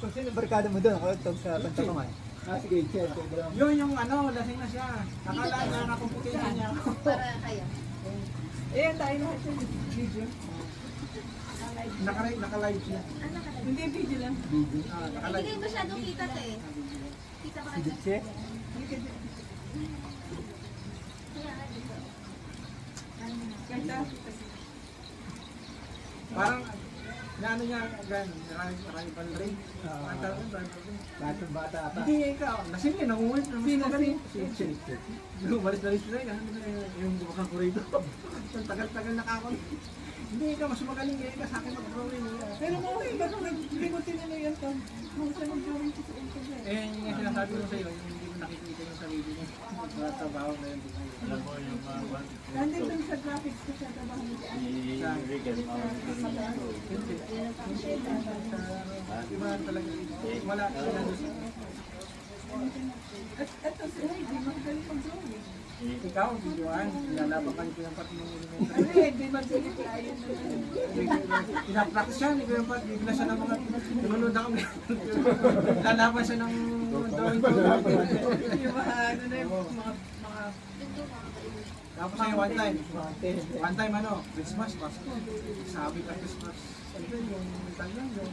Kung sino barkada mo doon, ako itong sa Bantamangan. Sige, Chel. Yun yung ano, lasing na siya. Akala niya nakumputin niya ako. Para kaya. Eh, tayo lahat sa video. Naka-live siya. Hindi, video lang. Naka-live. Hindi masyadong kita to eh. Kita ba Si kayo? Ditche? Ganda. Parang, ano niya, rival ring. Ang tawag yung rival ring. Lahat ng bata ata. Hindi ikaw, lasing eh, nangungulit. Sino? Si Chel. Umalis na rin sila, yung bukang kurito. Ang tagal-tagal nakakon. Hindi ikaw, mas magaling ka sa akin mag-drawing. Pero okay, ba't nag-limutin nila yan to? Kung saan nag-drawing ko sa internet? Eh, yung sinasabi ko sa iyo, yung hindi mo nakikita yung sarili mo. Trabaho na yun. Alam mo yung mga Nandun dun sa graphics ko sa trabaho ni Ate. Regan, Iba talaga. Wala. At ito si Heidi, magaling mag-drawing. Ikaw, videoan. Nilalaban ka ni Kuya Pat ng Ano eh, di ba sila client na pinapractice siya ni Kuya Pat. Bigla siya ng mga nunod ako. Lalaban siya ng drawing ko. yung mga ano na yung mga Tapos ay one time ano, Christmas, Pasko. Sabi ka Christmas. Ito yung talang yung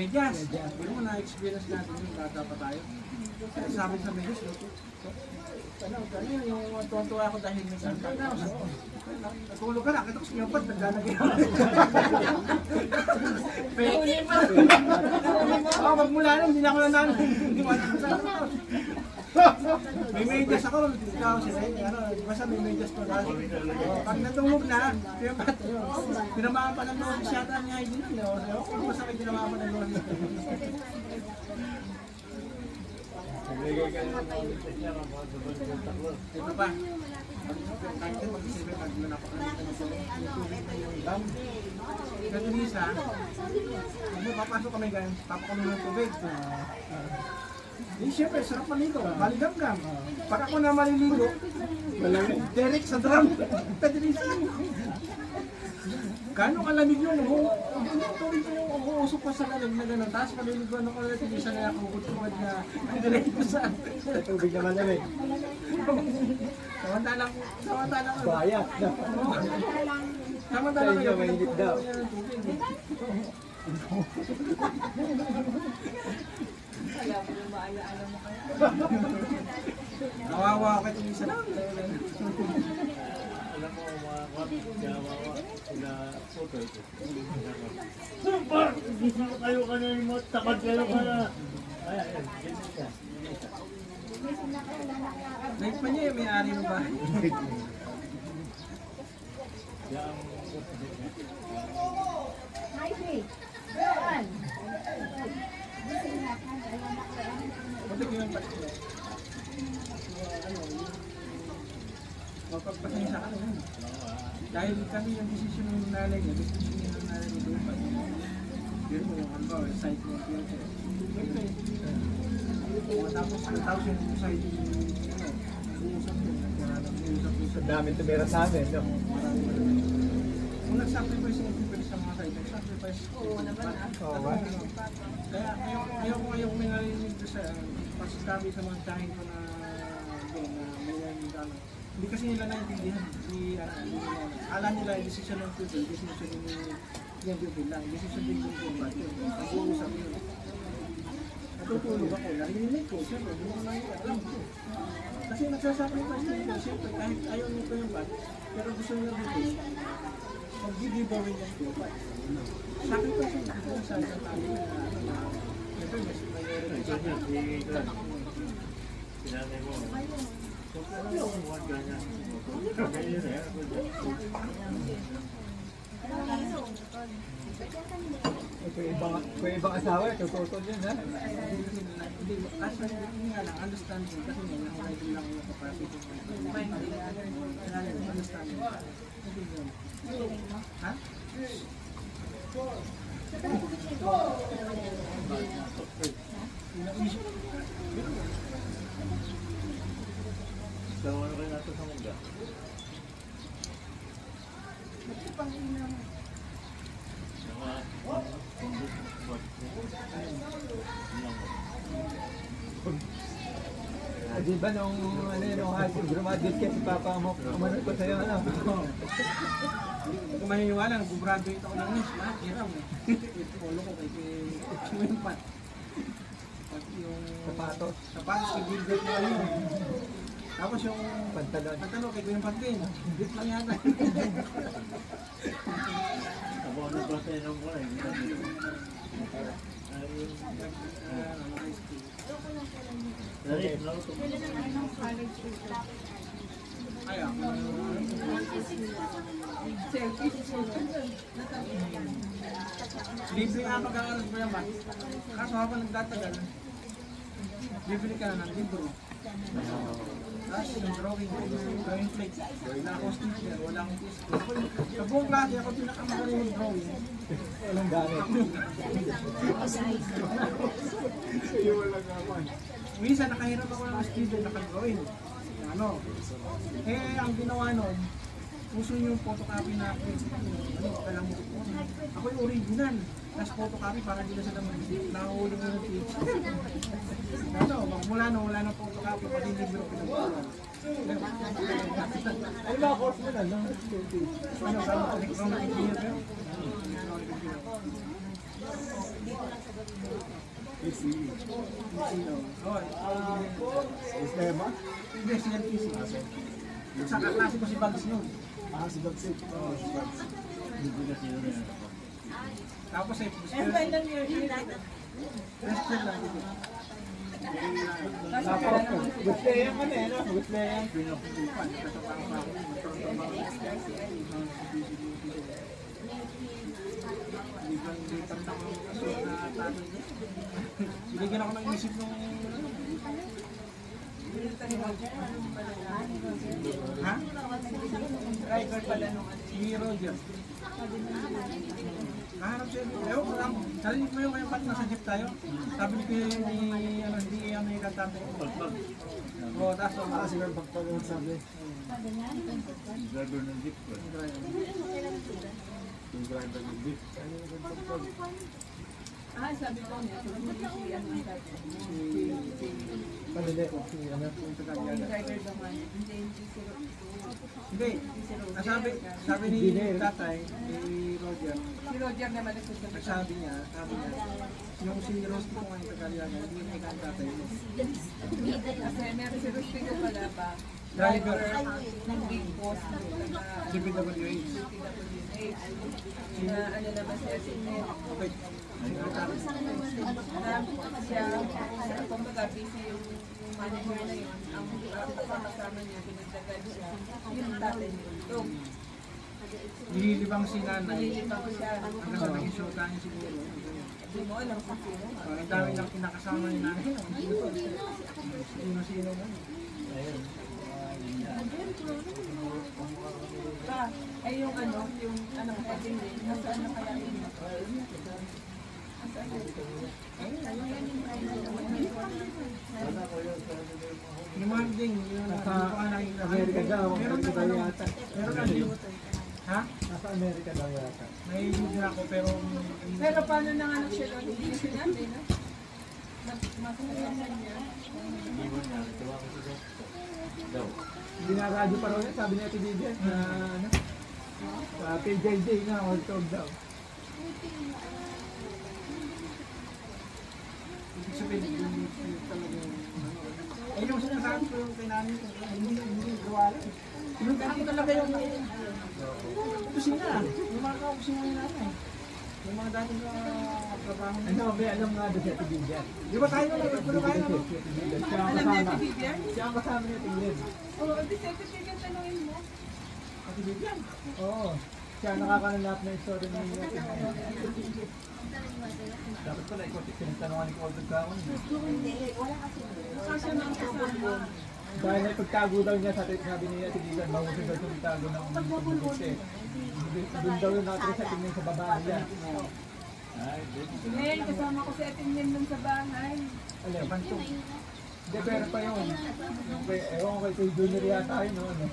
medyas. Pero mo na-experience natin yung bata pa tayo. Sabi sa medyas, yung tuwan-tuwa ako dahil may santa na. Natulog ka na, kita ko sa iyo pat, naglalagay ako. Hindi pa. Oo, magmula nun, hindi na ako nanalo. Hindi mo alam sa ako. May medyas ako, ikaw sila yun. Basta may medyas pa tayo. Pag natulog na, kaya pat, pinamaan pa ng noon siya ta niya, hindi na. Ako, basta may pinamaan pa ng noon. nagbigay ka ng mga niya mga takbo. Ito pa. Kahit ito mag-isipin, pag napakalimutan ng dam. Ganun isa, pag mapapasok kami ganyan, papakulo ng tubig. Eh, syempre, sarap maligo. Maligam-gam. Pag ako na maliligo, direct sa drum. Pwede rin siya. Gano'ng kalamig yun? Tubig ko yung umuusok pa sa lalim na gano'n. Tapos maliliguan ako ulit, hindi siya na nakukutungad na direct ko sa Tubig naman namin. Samantalang Bayat. samantalang Medyo mainit daw. kaya mo yung maala-ala mo kaya. Nawawa ako itong isa lang. Alam mo mga kawawa sila photo ito. Super! Gising ko kayo kanina mo, takad kayo ka na. Ay, ganyan siya. Like pa niya yung may-ari ng bahay. Yang Buti ko yung pati. Mapagpasensya ka na. Dahil kami yung desisyon ng nanay niya, desisyon ng nanay niya doon pa. Pero yung ano ba, site mo yung tapos yung site uusap yun. Ang dami tumira sa amin, no? Kung nag-sacrifice yung people sa mga site, nag-sacrifice. Oo naman ah. Oo ba? Kaya ayaw ko may narinig ko sa pasasabi sa mga tsahin ko na doon na may narinig ano. Hindi kasi nila naintindihan. Alam nila yung decision ng people, decision ni yung people lang. Decision din yung people. Nag-uusap yun. Natutulog ako, narinig ko. Siyempre, hindi ko alam ko. Kasi nagsasacrifice na yun. Siyempre, kahit ayaw nito yung bat, pero gusto nila dito. Mag-giveaway yung people. Sacrifice yung people sa tali na siyempre, mas mayroon ito niya, sinanay mo. So, pero yung mga ganyan. Ganyan na yan. Kung ibang asawa, tututol yun, ha? Hindi, kasi hindi nga lang, understanding. Kasi nga, nahulay din lang yung capacity. Understanding. Ha? So, ano kayo natin sa mga? Di ba nung high school graduate ka si Papa mo, kumanod ko sa'yo, ano? Hindi ko maniniwala, nag-graduate ako ng English, lahat hiram eh. Ito, polo ko kay yung pat. Pati yung sapatos kay Gilbert na yun. Tapos yung pantalon kay Kuya Patin. Gilbert lang yata. Tapos ano ba tayo nung kulay? High school. Dali, no? Ay, ako. Libre nga pag-aaral ko yan ba? Kaso habang nagtatagal, bibili ka na ng libro. Tapos yung drawing plate, wala akong sticker, wala akong sticker. Sa buong klase ako pinakamagaling yung drawing. Walang gamit. Minsan nakahiram ako ng student naka-drawing. Ano? Ang ginawa nun, uso yung photocopy na alam mo. Ako yung original. Tapos photocopy para hindi na sila nahuli mo yung page. Ano, magmula na wala ng photocopy, pati libro pinagpapala. Ano ba course mo na, no? Ano, sama ko, electronic engineer ba? Sistema? Hindi, siya PC. Sa kaklase ko si Bugs noon. Si Bagsik. Hindi na sila na yan. Tapos ay And final year, question lang dito. Tapos, gusto yan ano eh, no? Gusto yan. Pinapupupan, kasapang pa ako, magtrabaho. Liban na ako kaso na talo. Binigyan ako ng isip nung ha? driver pala nung ano. Si Roger. Kaharap siya. Ewan ko lang. Narinig mo yung kaya ba't nasa jeep tayo? Sabi ko ni ano, hindi yan may kantante. Oo, tapos Sila pagpagod sabi. Driver ng jeep ko. Yung driver ng beef. Sabi ko niya, so si ano ang dati. Panili ko si ano. Yung driver naman, hindi Hindi. Sabi ni tatay, ni Roger, si Roger naman nagsasabi. sabi niya, yung si Rosti ko ngayon Tagaliaga, hindi may kantatay mo. Kasi meron si Rustico pala ba? Driver. Ng Big Boss na DPWH. na ano naman siya, Okay. siya, kumbaga busy yung manager na yun, ang kasama niya, pinagdagan siya, yung tatay niya. So, Nililibang si nanay. nalilipang ko siya. Hanggang sa naging showta niya siguro. Hindi mo alam kung sino. Ang dami lang kinakasama ni nanay. Sino-sino mo. Ay yung ano, yung anak natin din, nasaan na kaya yun? Yung Marding, yung Nasa Amerika daw. Meron na Daw ano. yata. Meron na ano. Ha? Nasa Amerika daw yata. May video ako pero Pero paano nanganak siya doon? Hindi niya sinabi, no? Masalasan niya. Iwan niya. Gawa ko sa daw. Hindi na radyo pa raw yan, sabi niya Bibian na ano. Sa PJJ na, all talk daw. ibig sabihin, yung talagang eh yung sinasabi ko yung kay namin ko, hindi gawa lang. Yung dati talaga yung kusina. Yung mga kakusina yung natin. Yung mga dating trabaho na. Ano, may alam nga doon siya Bibian. Di ba tayo na lang? Pero tayo na lang. Siya ang Alam niya kasama. si Vivian? Siya ang kasama niya Tingin. Oo, di siya katigan tanongin mo. Ate Vivian. Oo. Siya ang nakakanalap na yung story ng Tingin. Dapat pala ikaw, tinatanungan ni Colbert Kaon. Kasi nang kasama. Dahil nagpagtago daw niya sa sabi niya Tingin, mahusay daw siya magtago ng pagbubuti. Doon daw yung nakatira sa Tingin sa babae niya. Ay, good. Ngayon, kasama ko si Atin dun sa bahay. Alam, bantong. Hindi, pero pa yun. Ewan ko kay Junior yata yun, no? Ano?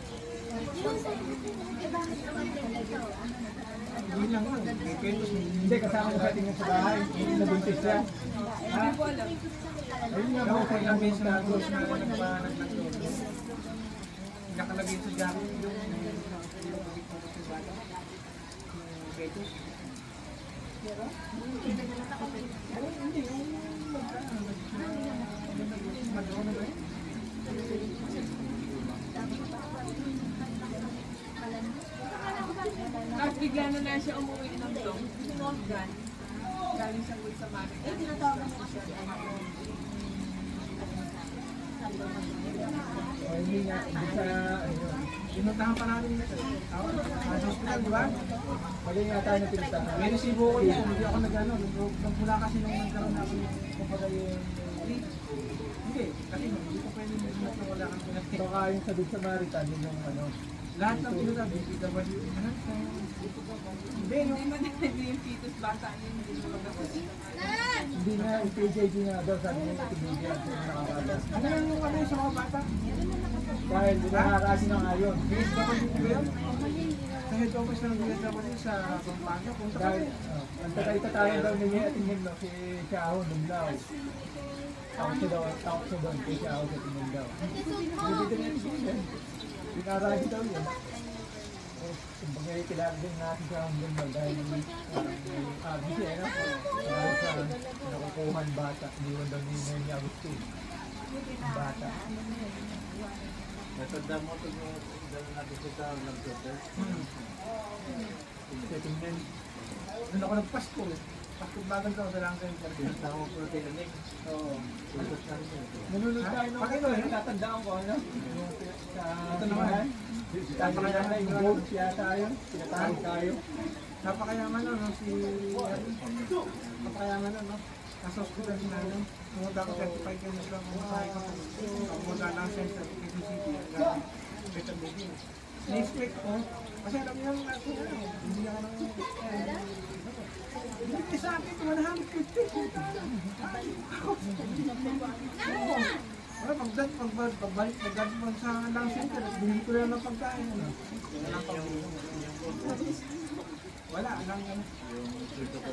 Hindi lang yun. May petos. Hindi, kasama niya sa tingin sa bahay. Nabuntis siya. Ha? Hindi ko alam. Ayun nga Ako ba kay sa ilang ilang beses na tago? ako na nagbanag ng yun. Nakalagay sa jacket yung petos. Tapos bigla na lang siya umuwi ng dong. Sinolgan. Galing sa Good Samaritan. Eh, tinatawagan mo siya. O, hindi nga, hindi sa, ano, Pinuntahan pa namin nito. Sa hospital, di ba? mali nga tayo na pinuntahan. May resibo ko niya. Hindi ako nag-ano. Nung pula kasi nung nagkaroon ako kumbaga yung hindi. Kasi hindi ko pwede wala kang pinatid. Baka yung sa Good Samaritan, yun yung ano, Lahat ng pinuntahan, BPW. Hindi, Hindi man hindi yung fetus bata niya. Hindi mo magkakot. hindi nga, yung KJG nga daw, sabi niya yung tibigyan, yung nakakalas. ano lang yung ano yung sa mga bata? Dahil nakakasi na nga yun. BSW ba yun? Sa head office ng BSW sa Pampanga, punta ka. Dahil, ang taga-itatayan daw niya at tingin no, si Xiao Numlao. Takot siya doon, kay Xiao sa tingin daw. Hindi din yung tingin. Pinaragi daw yun. Kumbaga kilala din natin sa Numlao dahil may RBC, ano? Dahil sa nakukuhan bata, iniwan daw ni Nene Agustin. Ang bata. Natanda mo ito yung dahil natin sa nag-doctor. Sa tingin. Doon ako nagpasko eh. Pasko bagal daw sa lang sa interview. Pinuntahan mo protein eh. Oo. Tutos na rin yun. Nanonood tayo nung Pakito, eh. tatandaan ko, ano? Yung sa Ito naman. Napakayaman na yung gold siya tayo. Pinatawag tayo. Napakayaman na, no? Napakayaman na, no? Nasa hospital si Nano. Pumunta ako 35 kilos lang. Pumunta ko. Pumunta lang sa Quezon City. Better baby. Na-expect ko. Kasi alam niyo yung natin, hindi ako nang... Hindi sa akin, 150. Wala, pagbalik mo sa lang center, binili ko lang ng pagkain. Walang pag-uwi. Wala, lang ano. Yung sweldo ko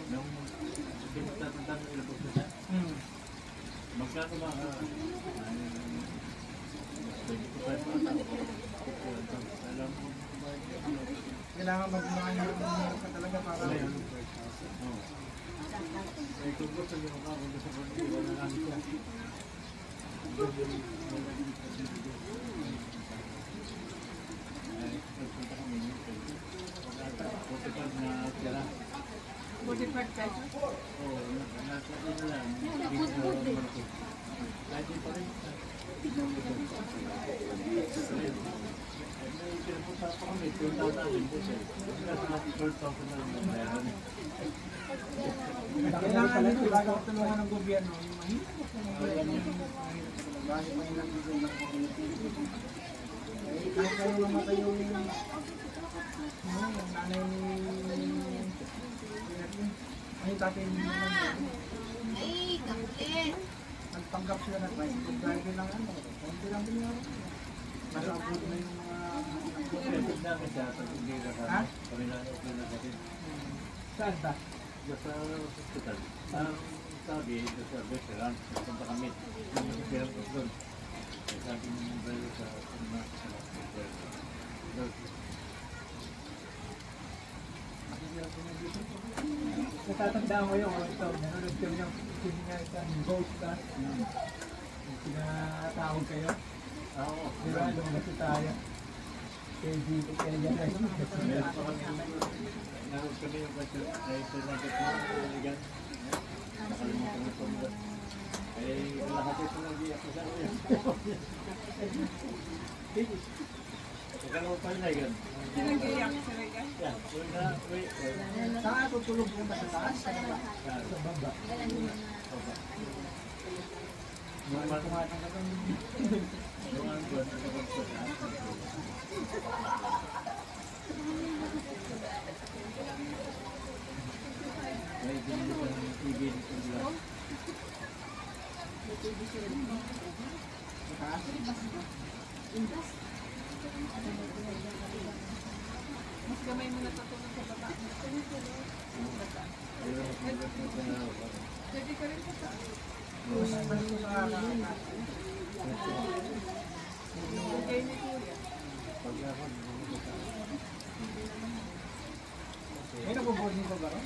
yung pinagtatandaan mo ilang pagkasa. Magkano ba ka? 25 alam mo Kailangan mag-mahirap ka talaga para... eh kung gusto nyo makakunta sa pagkakita wala namin siya. Nagpunta kami Portugal na tira. 45 pesos. Oo, nasa yun lang. Kahit di pa rin. May pinapunta pa kami, 12,000 po siya. Nasa natin 12,000 na lang ang bayaran. Kailangan nito bago tulungan ng gobyerno. Yung mahirap Bakit pa ilang bigay ng community? Kahit kayo namatay yung nanay ni... Ay, tatay ni Ay, kapit. nagpanggap sila na tricycle driver lang ano. Konti lang din yun. Nasa abroad na yung mga... Pwede namin siya sa Tugera Ha? sa Pamilaan o Pinagatin. Saan ba? Sa hospital. Ang sabi, sa veteran, punta kami. Yung pirang ko doon. Sabi ng driver sa Natatandaan ko yung ito, nanonood kami ng isang ghost ka. Pinatawag kayo. Oo. Di ba? Lumabas tayo. KG, kaya yan ay Meron pa kami naroon kami yung question ay sinagot mo kaibigan. Nakalimutan mo ito mo. Eh, lahat ito nang di ako sa iyo. Ikaw pa rin ay gan. Nag-iyak sa regal. Yan, kung na, wait. Saan tutulog yung ba sa taas? sa baba. Normal kumain ka lang. Normal ko sa may binili ko ng TV dito nila. Mas gamay mo natutulog sa baba. Pwede ka rin sa taas. Kayo ni Kuya. May nabuboarding ka ba rin?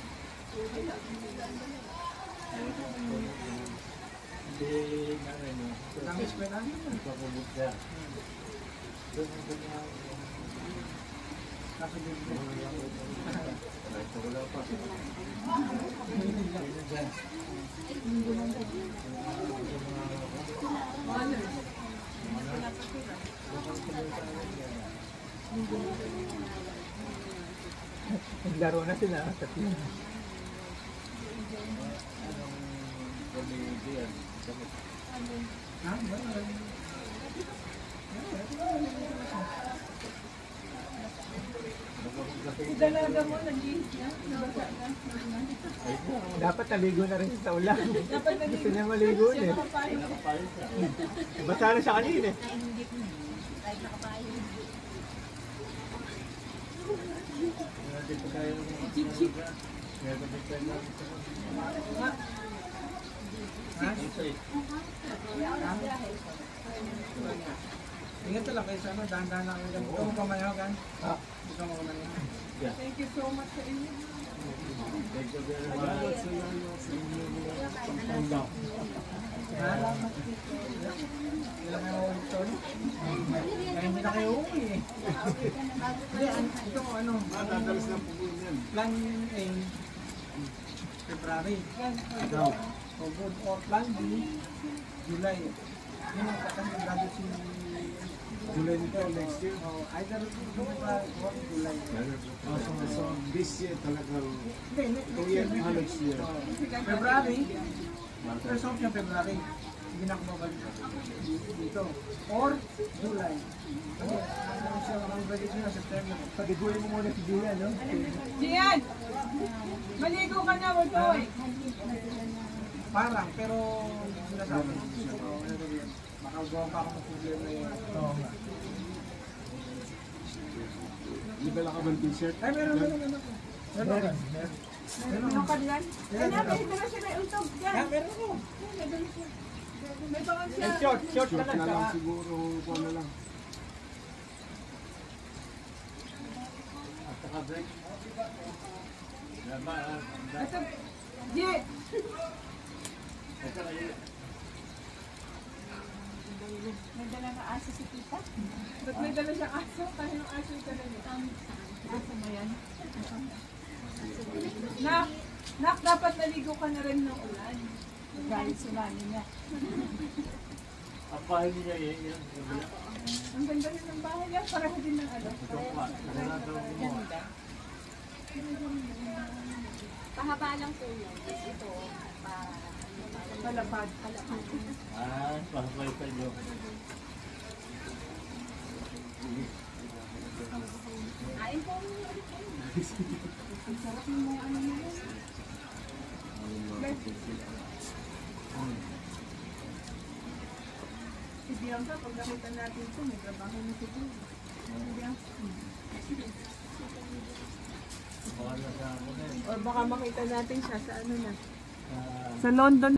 Hindi na ano. Kami eskwela? Ipapabot siya. Doon ang kanya. Kaso din ko. Ito wala pa. Naglaro na sila. Kasi Ha? Si dalaga mo, nag-iis na. Nabasa na. dapat naligo na rin sa ulan. Dapat Gusto nag-iis. niya maligo Siya eh. nakapayos. Basa na siya kanina eh. Ingat lang kayo sa ano, dahan-dahan lang kayo. Ikaw mo pamayaw kan? Ikaw mo pamayaw. Thank you so much sa inyo. Thank you very much. Ha? Ilang kayo ulit to? Kaya hindi na kayo uwi eh. Hindi, ito ko ano. Natatalas ng pupul niyan. Plan A, February. O good. Or plan B, July. Yun ang kakanyang graduate si July nito next year. either February or July. So this year talagang Hindi, next year. February, first option February. Hindi na ako babalik dito. Or July. Kasi ang siya ang graduate na September. Pagiguhin mo muna si Gia, no? Gian! Maligo ka na, Waltoy! Parang, pero hindi sila sa akin. Makagawa pa ako ng problema yun. Oo nga. Di ba ka bang t-shirt? Ay, meron. Meron. Meron ka diyan? Kaya may dala siya na utog dyan. Ah, meron ko. May bangan siya. Eh, short Short ka lang. na lang Saka, siguro. Kuha na lang. At saka break. Ito, G! At saka yun. May dala ka aso si tita? Ba't may dala siyang aso? Kaya yung aso yung dala niya. Aso mo yan? Nak, dapat naligo ka na rin ng ulan. Galit si mami niya. Ang bahay niya yan. Ang ganda rin ng bahay niya. Pareho din ng ano. Ganda. Pahaba lang po yan. Tapos ito, Palapad. Pahabay pa nyo. Kain po. Ang sarap ng mga ano nila. Si Bianca, pag nakita natin ito, may trabaho na si Bianca. Baka na sa ako na yun. Or baka makita natin siya sa ano na. Ah, Sa London.